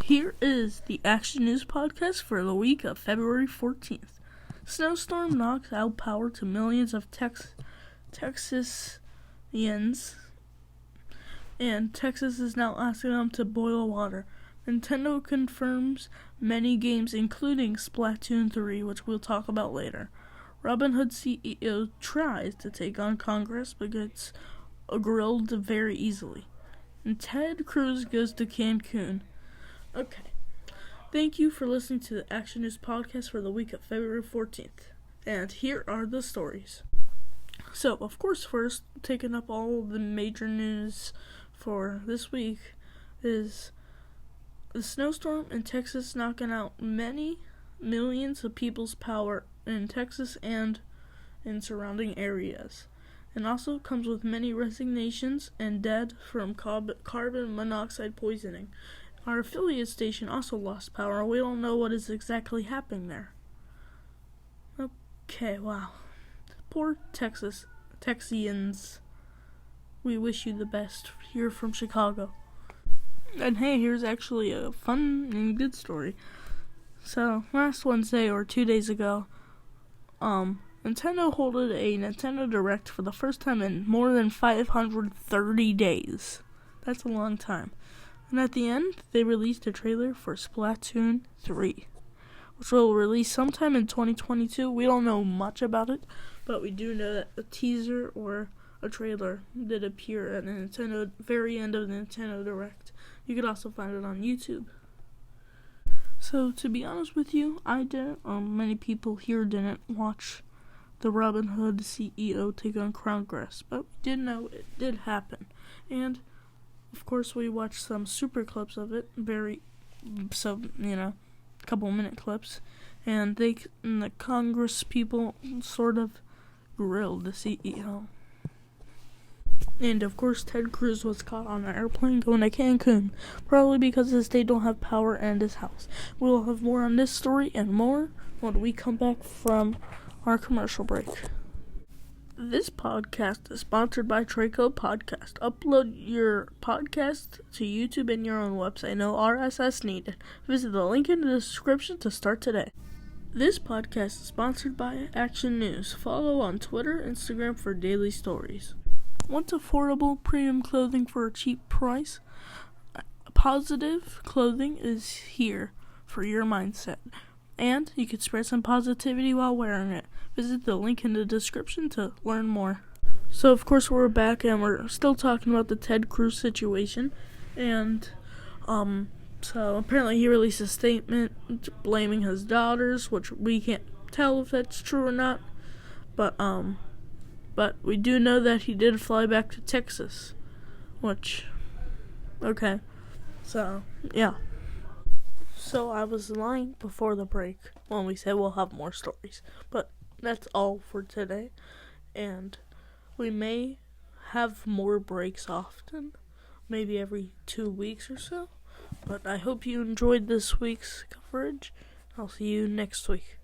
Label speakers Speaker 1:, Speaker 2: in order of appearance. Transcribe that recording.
Speaker 1: Here is the Action News podcast for the week of February 14th. Snowstorm knocks out power to millions of Texasians, and Texas is now asking them to boil water. Nintendo confirms many games, including Splatoon 3, which we'll talk about later. Robinhood CEO tries to take on Congress, but gets grilled very easily. And Ted Cruz goes to Cancun. Okay. Thank you for listening to the Action News podcast for the week of February 14th. And here are the stories. So, of course, first, taking up all the major news for this week is the snowstorm in Texas knocking out many millions of people's power in Texas and in surrounding areas. It also comes with many resignations and dead from carbon monoxide poisoning. Our affiliate station also lost power. We don't know what is exactly happening there. Okay, wow. Poor Texians. We wish you the best here from Chicago. And hey, here's actually a fun and good story. So, last Wednesday or 2 days ago, Nintendo held a Nintendo Direct for the first time in more than 530 days. That's a long time. And at the end, they released a trailer for Splatoon 3, which will release sometime in 2022. We don't know much about it, but we do know that a teaser or a trailer did appear at the very end of the Nintendo Direct. You could also find it on YouTube. So, to be honest with you, I didn't, or many people here didn't, watch the Robinhood CEO take on Congress, but we did know it did happen. And of course, we watched some super clips of it, couple minute clips, and the Congress people sort of grilled the CEO. And of course, Ted Cruz was caught on an airplane going to Cancun, probably because the state don't have power and his house. We'll have more on this story and more when we come back from our commercial break. This podcast is sponsored by TRECO Podcast. Upload your podcast to YouTube and your own website. No RSS needed. Visit the link in the description to start today. This podcast is sponsored by Action News. Follow on Twitter, Instagram for daily stories. Want affordable premium clothing for a cheap price? Positive clothing is here for your mindset. And you can spread some positivity while wearing it. Visit the link in the description to learn more. So, of course, we're back and we're still talking about the Ted Cruz situation. And, so apparently he released a statement blaming his daughters, which we can't tell if that's true or not. But we do know that he did fly back to Texas. Okay. So, yeah. So I was lying before the break when we said we'll have more stories. But that's all for today. And we may have more breaks often. Maybe every 2 weeks or so. But I hope you enjoyed this week's coverage. I'll see you next week.